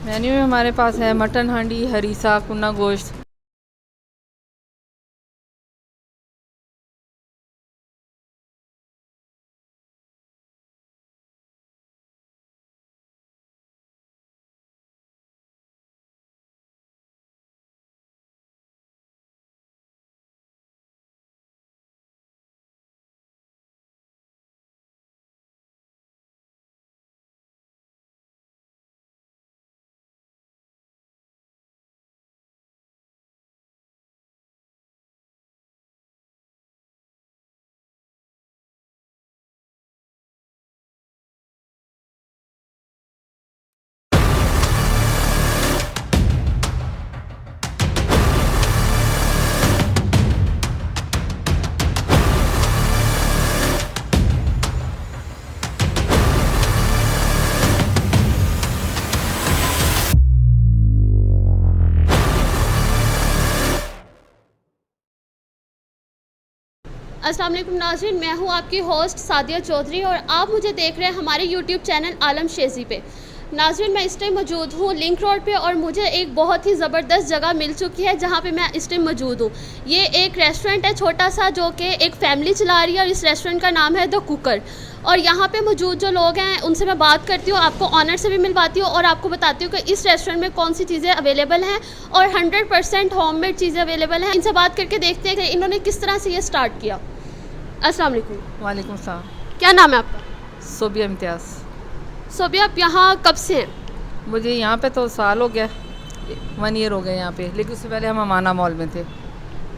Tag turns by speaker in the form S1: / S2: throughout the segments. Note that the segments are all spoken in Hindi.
S1: मेन्यू में हमारे पास है मटन हांडी, हरीसा, कुन्ना गोश्त।
S2: अस्सलाम वालेकुम नाज़रीन, मैं हूँ आपकी होस्ट सादिया चौधरी और आप मुझे देख रहे हैं हमारे यूट्यूब चैनल आलम शेज़ी पे। नाज़रीन, मैं इस टाइम मौजूद हूँ लिंक रोड पे और मुझे एक बहुत ही ज़बरदस्त जगह मिल चुकी है जहाँ पे मैं इस टाइम मौजूद हूँ। ये एक रेस्टोरेंट है छोटा सा जो कि एक फ़ैमिली चला रही है और इस रेस्टोरेंट का नाम है द कुकर। और यहाँ पे मौजूद जो लोग हैं उनसे मैं बात करती हूँ, आपको ऑनर से भी मिलवाती हूँ और आपको बताती हूँ कि इस रेस्टोरेंट में कौन सी चीज़ें अवेलेबल हैं और 100% होममेड चीज़ें अवेलेबल हैं। इनसे बात करके देखते हैं कि इन्होंने किस तरह से ये स्टार्ट किया। अस्सलाम वालेकुम।
S1: वालेकुम सलाम।
S2: क्या नाम है आपका?
S1: सोबिया इम्तियाज़।
S2: सोबिया, आप यहाँ कब से हैं?
S1: मुझे यहाँ पे तो साल हो गया, 1 ईयर हो गया यहाँ पे, लेकिन उससे पहले हम अमाना मॉल में थे।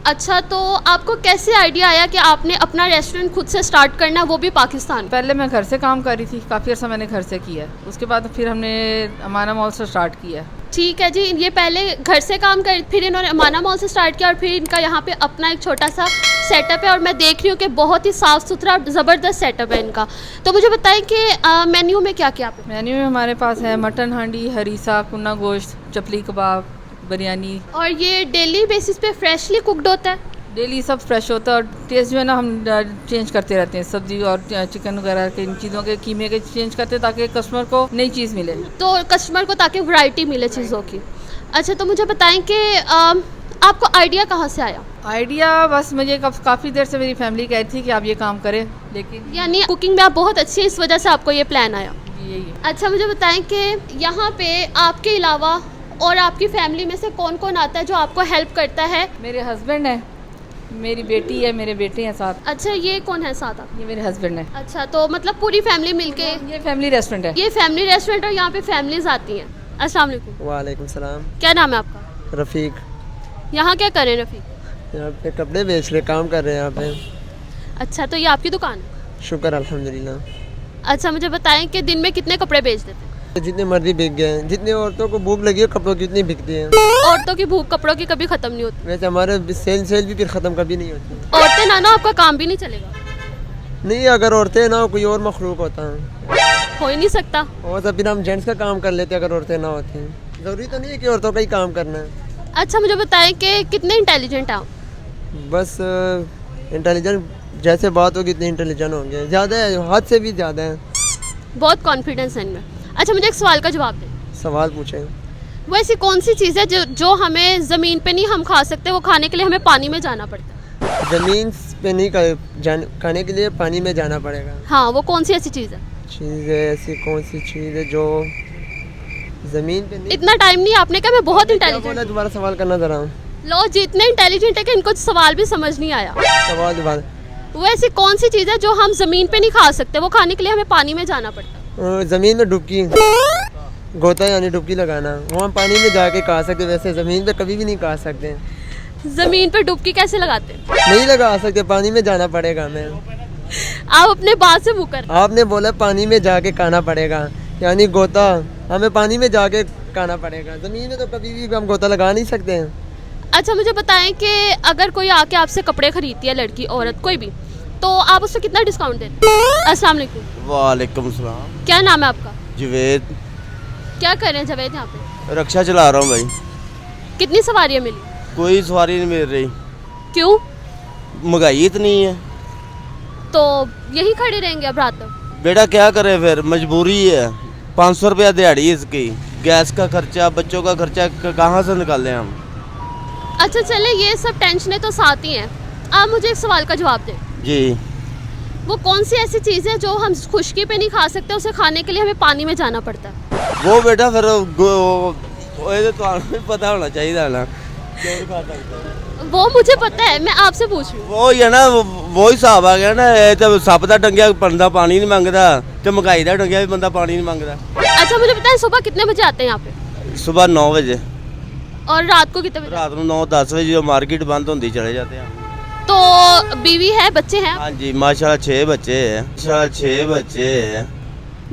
S2: अच्छा, तो आपको कैसे आइडिया आया कि आपने अपना रेस्टोरेंट खुद से स्टार्ट करना, वो भी पाकिस्तान में?
S1: पहले मैं घर से काम कर रही थी, काफ़ी अर्सा मैंने घर से किया है। उसके बाद फिर हमने अमाना मॉल से स्टार्ट किया है।
S2: ठीक है जी, ये पहले घर से काम कर, फिर इन्होंने अमाना मॉल से स्टार्ट किया और फिर इनका यहाँ पे अपना एक छोटा सा सेटअप है और मैं देख रही हूँ कि बहुत ही साफ़ सुथरा और ज़बरदस्त सेटअप है इनका। तो मुझे बताएं कि मेन्यू में क्या क्या है?
S1: मेन्यू में हमारे पास है मटन हांडी, हरीसा, कुन्ना गोश्त, चपली कबाब, बिरयानी।
S2: और ये डेली बेसिस पे फ्रेशली कुकड होता है?
S1: डेली सब फ्रेश होता है और टेस्ट जो है ना हम चेंज करते रहते हैं, सब्जी और चिकन वगैरह के इन चीज़ों के कीमे के चेंज करते हैं ताकि कस्टमर को नई चीज़ मिले,
S2: तो कस्टमर को ताकि वैरायटी मिले चीज़ों की। अच्छा, तो मुझे बताएं कि आपको आइडिया कहाँ से आया?
S1: आइडिया बस मुझे काफ़ी देर से मेरी फैमिली कहती थी कि आप ये काम करें, लेकिन
S2: यानी कुकिंग में आप बहुत अच्छी है, इस वजह से आपको ये प्लान आया।
S1: यही है।
S2: अच्छा, मुझे बताएं कि यहाँ पे आपके अलावा और आपकी फैमिली में से कौन कौन आता है जो आपको हेल्प करता है?
S1: मेरे हस्बैंड है, मेरी बेटी है, मेरे बेटे हैं साथ।
S2: अच्छा, ये कौन है साथ आप?
S1: ये मेरे हस्बैंड है।
S2: अच्छा, तो मतलब पूरी फैमिली मिलके?
S1: ये फैमिली रेस्टोरेंट है।
S2: ये फैमिली रेस्टोरेंट और यहाँ पे फैमिलीज आती हैं। अस्सलाम वालेकुम।
S3: वालेकुम सलाम।
S2: क्या नाम है आपका?
S3: रफ़ीक।
S2: यहाँ क्या कर रहे हैं रफ़ीक?
S3: यहाँ पे कपड़े बेच रहे, काम कर रहे हैं यहाँ पे।
S2: अच्छा, तो ये आपकी दुकान है?
S3: शुक्र अल्हम्दुलिल्लाह।
S2: अच्छा, मुझे बताएं कि दिन में कितने कपड़े बेच देते हैं?
S3: जितने मर्जी बिक गए हैं, जितनी औरतों को भूख लगी है कपड़ों की उतनी बिकती हैं।
S2: औरतों की भूख कपड़ों की कभी ख़त्म नहीं होती।
S3: वैसे हमारे सेल भी फिर ख़त्म कभी नहीं होती।
S2: औरतें ना ना आपका काम भी नहीं चलेगा।
S3: नहीं, अगर औरतें ना हो कोई और मखलूक होता है,
S2: हो ही नहीं सकता।
S3: और तो फिर हम जेंट्स का काम कर लेते अगर औरतें ना होती हैं। ज़रूरी तो नहीं है कि औरतों का ही काम करना है।
S2: अच्छा, मुझे बताएं कि कितने इंटेलिजेंट हैं आप?
S3: बस इंटेलिजेंट जैसे बात होगी इतने इंटेलिजेंट होंगे, ज़्यादा है, हद से भी ज़्यादा है।
S2: बहुत कॉन्फिडेंस है इनमें। अच्छा, मुझे एक सवाल का जवाब दें।
S3: सवाल पूछें।
S2: वो ऐसी कौन सी चीज़ है जो हमें ज़मीन पे नहीं हम खा सकते, वो खाने के लिए हमें पानी में जाना पड़ता है?
S3: ज़मीन पे नहीं खाने के लिए पानी में जाना पड़ेगा।
S2: हाँ, वो कौन सी ऐसी चीज़ है?
S3: चीज़ है, ऐसी कौन सी चीज़ है जो ज़मीन पे नहीं?
S2: इतना टाइम नहीं, आपने कहा मैं बहुत इंटेलिजेंट।
S3: दोबारा सवाल करना ज़रा।
S2: लो जी, इतने इंटेलिजेंट है कि इनको सवाल भी समझ नहीं आया।
S3: सवाल दोबारा।
S2: वो ऐसी कौन सी चीज़ है जो हम ज़मीन पे नहीं खा सकते, वो खाने के लिए हमें पानी में जाना पड़ता है?
S3: ज़मीन में डुबकी, गोता यानी डुबकी लगाना, वो हम पानी में जाके खा सकते, वैसे ज़मीन पे कभी भी नहीं खा सकते।
S2: ज़मीन पे डुबकी कैसे लगाते हैं?
S3: नहीं लगा सकते, पानी में जाना पड़ेगा हमें।
S2: आप अपने बात से मुकर।
S3: आपने बोला पानी में जाके खाना पड़ेगा, यानी गोता हमें पानी में जाके खाना पड़ेगा। ज़मीन में तो कभी भी हम गोता लगा नहीं सकते हैं।
S2: अच्छा, मुझे बताएं कि अगर कोई आके आपसे कपड़े खरीदती है, लड़की औरत कोई भी, तो आप उससे कितना डिस्काउंट देते हैं? अस्सलाम वालेकुम।
S4: वालेकुम सलाम।
S2: क्या नाम है आपका?
S4: जवेद।
S2: क्या कर रहे हैं जवेद यहाँ पे?
S4: रक्षा चला रहा हूँ भाई।
S2: कितनी सवारियाँ मिली?
S4: कोई सवारी नहीं मिल रही,
S2: क्यों?
S4: महंगाई इतनी है।
S2: तो यही खड़े रहेंगे अब रात तक?
S4: बेटा क्या करे, फिर मजबूरी है। 500 रुपया दिहाड़ी इसकी, गैस का खर्चा, बच्चों का खर्चा कहाँ से निकालें हम?
S2: अच्छा चले, ये सब टेंशनें तो साथ ही हैं। आप मुझे एक सवाल का जवाब दें।
S4: जी।
S2: वो कौन सी ऐसी चीज़ है जो हम खुश्की पे नहीं खा सकते, उसे खाने के लिए हमें पानी में जाना पड़ता है?
S4: वो बेटा फिर ये तो भी पता होना चाहिए ना। क्यों खा सकते हैं?
S2: वो मुझे पता है, मैं आपसे पूछ रही हूँ।
S4: वो ही है ना, वो हिसाब आ गया ना। जब सप का टंगिया बंदा पानी नहीं मंगता, तो महंगाई का टंगिया भी बंदा पानी नहीं मंगता।
S2: अच्छा मुझे बताएं, सुबह कितने बजे आते हैं यहाँ पे?
S4: सुबह 9 बजे,
S2: और रात को कितने बजे?
S4: रात को 9-10 बजे जो मार्केट बंद होती चले जाते हैं।
S2: तो बीवी है, बच्चे हैं?
S4: हाँ जी, माशाल्लाह 6 बच्चे हैं। माशाल्लाह 6 बच्चे हैं।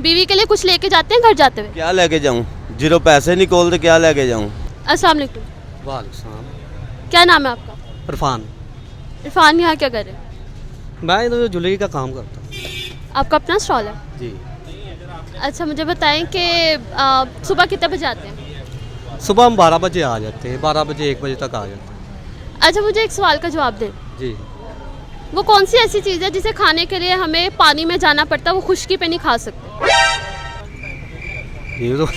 S2: बीवी के लिए कुछ लेके जाते हैं घर जाते हुए?
S4: क्या लेके जाऊँ? जीरो पैसे नहीं खोलते, क्या लेके जाऊँ?
S2: अस्सलाम वालेकुम।
S5: वालेकुम।
S2: क्या नाम है आपका?
S5: इरफान।
S2: इरफान, यहाँ क्या कर रहे हैं?
S5: मैं इधर ज्वेलरी का काम करता हूँ।
S2: आपका अपना स्टॉल है?
S5: जी।
S2: अच्छा मुझे बताएं कि सुबह कितने बजे आते हैं?
S5: सुबह हम 12 बजे आ जाते हैं, 12 बजे 1 बजे तक आ जाते हैं।
S2: अच्छा मुझे एक सवाल का जवाब दें।
S5: जी।
S2: वो कौन सी ऐसी चीज़ है जिसे खाने के लिए हमें पानी में जाना पड़ता है, वो खुश्की पे नहीं खा सकते?
S5: ये तो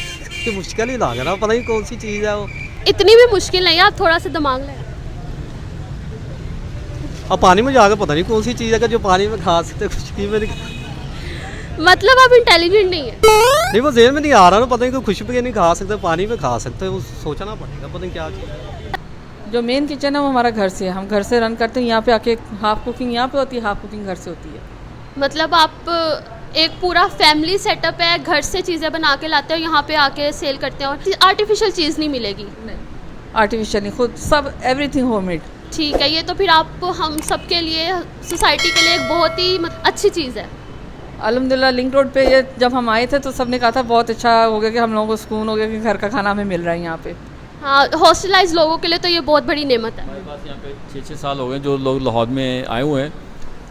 S5: ये मुश्किल ही लग रहा, पता नहीं कौन सी चीज़ है वो।
S2: इतनी भी मुश्किल नहीं है, आप थोड़ा सा दिमाग लें।
S5: अब पानी में जाकर पता नहीं कौन सी चीज़ है कि जो पानी में खा सकते, खुश्की में नहीं।
S2: मतलब आप इंटेलिजेंट नहीं है।
S5: नहीं, वो जेहन में नहीं आ रहा ना, पता नहीं कोई खुश्की पे नहीं खा सकते, पानी में खा सकते, वो सोचना पड़ेगा, पता नहीं क्या चीज़ है।
S1: जो मेन किचन है वो हमारा घर से है, हम घर से रन करते हैं। यहाँ पे आके हाफ कुकिंग यहाँ पे होती है, हाफ कुकिंग घर से होती है।
S2: मतलब आप एक पूरा फैमिली सेटअप है, घर से चीज़ें बना के लाते हो, यहाँ पे आके सेल करते हैं, और आर्टिफिशियल चीज़ नहीं मिलेगी?
S1: नहीं, आर्टिफिशियल नहीं, खुद सब एवरीथिंग होममेड।
S2: ठीक है, ये तो फिर आप हम सबके लिए, सोसाइटी के लिए एक बहुत ही अच्छी चीज़ है।
S1: अल्हम्दुलिल्लाह लिंक रोड पे ये जब हम आए थे तो सबने कहा था बहुत अच्छा हो गया कि हम लोगों को सुकून हो गया कि घर का खाना हमें मिल रहा है यहाँ पे।
S2: हाँ, हॉस्टलाइज लोगों के लिए तो ये बहुत बड़ी नेमत है।
S6: हमारे पास यहाँ पे 6-6 साल हो गए जो लोग लाहौर में आए हुए हैं,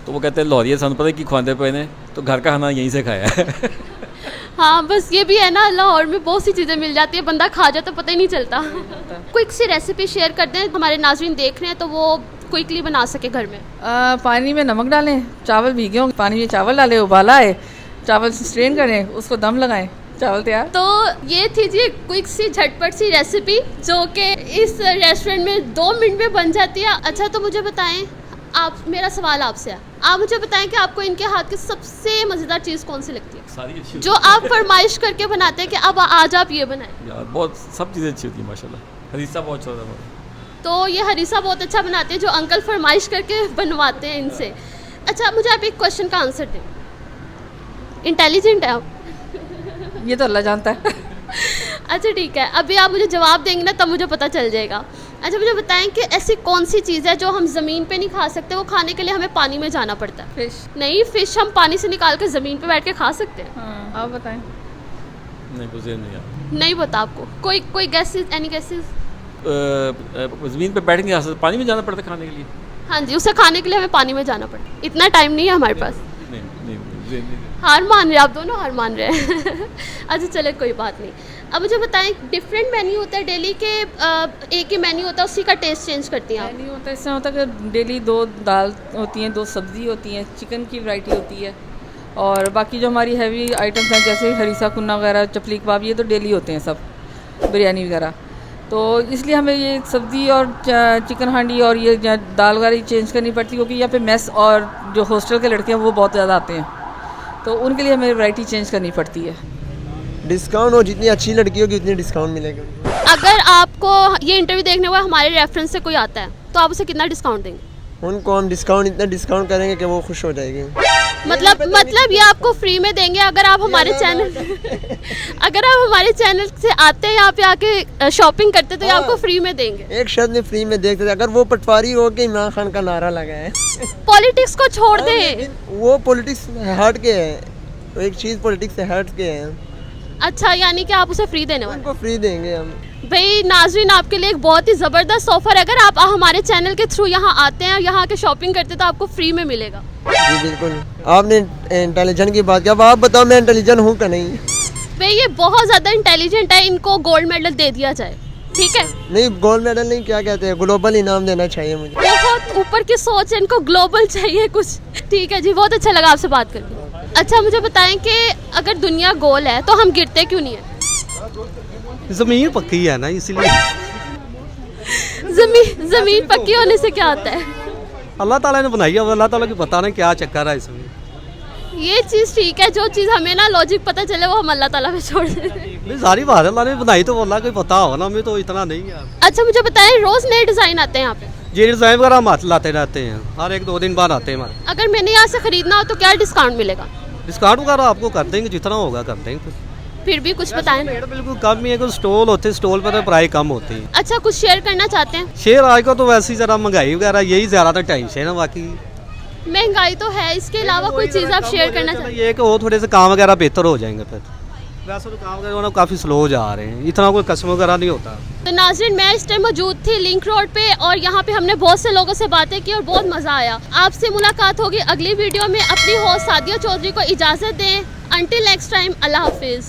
S6: तो वो कहते हैं लाहौरिया सानू पता है कि खुआते पे ने, तो घर का खाना यहीं से खाया है।
S2: हाँ बस ये भी है ना, लाहौर में बहुत सी चीज़ें मिल जाती है, बंदा खा जाए तो पता ही नहीं चलता। क्विक सी रेसिपी शेयर कर दें, हमारे नाज़रीन देख रहे हैं तो वो क्विकली बना सके घर में।
S1: पानी में नमक डालें, चावल भीगे हों, पानी में चावल डालें, उबाला है, चावल स्ट्रेन करें, उसको दम लगाएं, चावल तैयार।
S2: तो ये थी जी क्विक सी झटपट सी रेसिपी जो कि इस रेस्टोरेंट में 2 मिनट में बन जाती है। अच्छा तो मुझे बताएं, आप, मेरा सवाल आपसे है, आप मुझे बताएं कि आपको इनके हाथ की सबसे मज़ेदार चीज़ कौन सी लगती है?
S6: सारी अच्छी
S2: जो आप फरमाइश करके बनाते हैं कि अब आज आप ये बनाएं।
S6: यार, बहुत सब चीज़ें अच्छी होती है माशाल्लाह। हरीसा बहुत अच्छा होता है।
S2: तो ये हरीसा बहुत अच्छा बनाते हैं, जो अंकल फरमाइश करके बनवाते हैं इनसे। अच्छा मुझे आप एक क्वेश्चन का आंसर दें, इंटेलिजेंट है आप?
S1: ये तो अल्लाह जानता है।
S2: अच्छा ठीक है, अभी आप मुझे जवाब देंगे ना तब मुझे पता चल जाएगा। अच्छा मुझे बताएं कि ऐसी कौन सी चीज़ है जो हम ज़मीन पे नहीं खा सकते, वो खाने के लिए हमें पानी में जाना पड़ता है?
S1: फिश।
S2: नहीं, फिश हम पानी से निकाल के ज़मीन पे बैठ के खा सकते हैं।
S1: हाँ, आप बताएं।
S6: नहीं कुछ नहीं यार।
S2: नहीं पता आपको? कोई गेसेस, एनी गेसेस?
S6: ज़मीन पे बैठ नहीं आ सकते, पानी में जाना पड़ता है खाने के लिए।
S2: हाँ जी, उसे खाने के लिए हमें पानी में जाना पड़ता है। इतना टाइम नहीं है हमारे पास।
S6: नहीं।
S2: हार मान रहे, आप दोनों हार मान रहे हैं। अच्छा चले कोई बात नहीं। अब मुझे बताएं, डिफरेंट मेन्यू होता है डेली के, एक ही मेन्यू होता है, उसी का टेस्ट चेंज करती हैं आप?
S1: नहीं होता, इसमें होता है कि डेली 2 दाल होती हैं, 2 सब्ज़ी होती हैं, चिकन की वैरायटी होती है, और बाकी जो हमारी हैवी आइटम्स हैं जैसे हरीसा कुन्ना वगैरह, चपली कबाब, ये तो डेली होते हैं सब, बिरयानी वगैरह। तो इसलिए हमें ये सब्ज़ी और चिकन हांडी और ये दाल वगैरह चेंज करनी पड़ती है, क्योंकि यहाँ पे मेस और जो हॉस्टल के लड़के हैं वो बहुत ज़्यादा आते हैं, तो उनके लिए हमें वैरायटी चेंज करनी पड़ती है।
S3: डिस्काउंट हो, जितनी अच्छी लड़की होगी उतनी डिस्काउंट मिलेगा।
S2: अगर आपको ये इंटरव्यू देखने हुआ हमारे रेफरेंस से कोई आता है तो आप उसे कितना डिस्काउंट देंगे?
S3: उनको हम इतना डिस्काउंट करेंगे कि वो खुश हो जाएगी।
S2: मतलब ये आपको फ्री में देंगे अगर आप हमारे चैनल अगर आप हमारे चैनल से आते हैं, यहाँ पे आके शॉपिंग करते तो ये आपको फ्री में देंगे?
S3: एक शब्द में फ्री में देखते थे। अगर वो पटवारी हो के इमरान खान का नारा लगाए।
S2: पॉलिटिक्स को छोड़ दें।
S3: वो पॉलिटिक्स हट के है, एक चीज़ पॉलिटिक्स से हट के है।
S2: अच्छा, यानी कि आप उसे फ्री देने वाले?
S3: उनको फ्री देंगे हम।
S2: भाई नाजरीन, आपके लिए एक बहुत ही ज़बरदस्त ऑफर, अगर आप हमारे चैनल के थ्रू यहाँ आते हैं और यहाँ के शॉपिंग करते हैं तो आपको फ्री में मिलेगा।
S3: जी बिल्कुल, आपने इंटेलिजेंट की बात की, अब आप बताओ मैं इंटेलिजेंट हूँ कि नहीं?
S2: भाई ये बहुत ज़्यादा इंटेलिजेंट है, इनको गोल्ड मेडल दे दिया जाए, ठीक है?
S3: नहीं, गोल्ड मेडल नहीं, क्या कहते हैं, ग्लोबल इनाम देना चाहिए मुझे।
S2: बहुत ऊपर की सोच है, इनको ग्लोबल चाहिए कुछ। ठीक है जी, बहुत अच्छा लगा आपसे बात करके। अच्छा मुझे बताएं कि अगर दुनिया गोल है तो हम गिरते क्यों नहीं है?
S5: ज़मीन पक्की है ना, इसलिए
S2: ज़मीन पक्की होने से क्या होता है?
S5: अल्लाह ताला ने बनाई है, अब अल्लाह ताला को पता नहीं क्या चक्कर है इसमें।
S2: ये चीज़ ठीक है, जो चीज़ हमें ना लॉजिक पता चले वो हम अल्लाह ताला पे छोड़ देते हैं।
S5: नहीं, सारी बात है, अल्लाह ने बनाई तो अल्लाह को पता होगा ना, हमें तो इतना नहीं है।
S2: अच्छा मुझे बताएं, रोज़ नए डिज़ाइन आते हैं यहाँ पे?
S5: ये डिज़ाइन वगैरह हम हाथ लाते रहते हैं, हर 1-2 दिन बाद आते हैं हमारे।
S2: अगर मैंने यहाँ से ख़रीदना हो तो क्या डिस्काउंट मिलेगा?
S5: डिस्काउंट वगैरह आपको कर देंगे, जितना होगा कर देंगे।
S2: फिर भी कुछ बताएं ना।
S5: रेट बिल्कुल कम ही है, कुछ स्टॉल होते हैं, स्टॉल पर तो प्राइस कम होती है।
S2: अच्छा कुछ शेयर करना चाहते हैं?
S5: शेयर आज का तो वैसे ही ज़रा महंगाई वगैरह यही ज़्यादा टेंशन है ना, बाकी
S2: महंगाई तो है, इसके अलावा कोई चीज़ आप शेयर करना चाहते हैं?
S5: ये कि वो थोड़े से काम वगैरह बेहतर हो जाएंगे फिर। वैसे तो काम वगैरह काफ़ी स्लो जा रहे हैं, इतना कोई कस्टमर वगैरह नहीं होता।
S2: तो नाज़रीन, मैं इस टाइम मौजूद थी लिंक रोड पे और यहाँ पे हमने बहुत से लोगों से बातें की और बहुत मज़ा आया। आपसे मुलाकात होगी अगली वीडियो में। अपनी होस्ट सादिया चौधरी को इजाज़त दें। अंटिल नेक्स्ट टाइम, अल्लाह हाफिज़।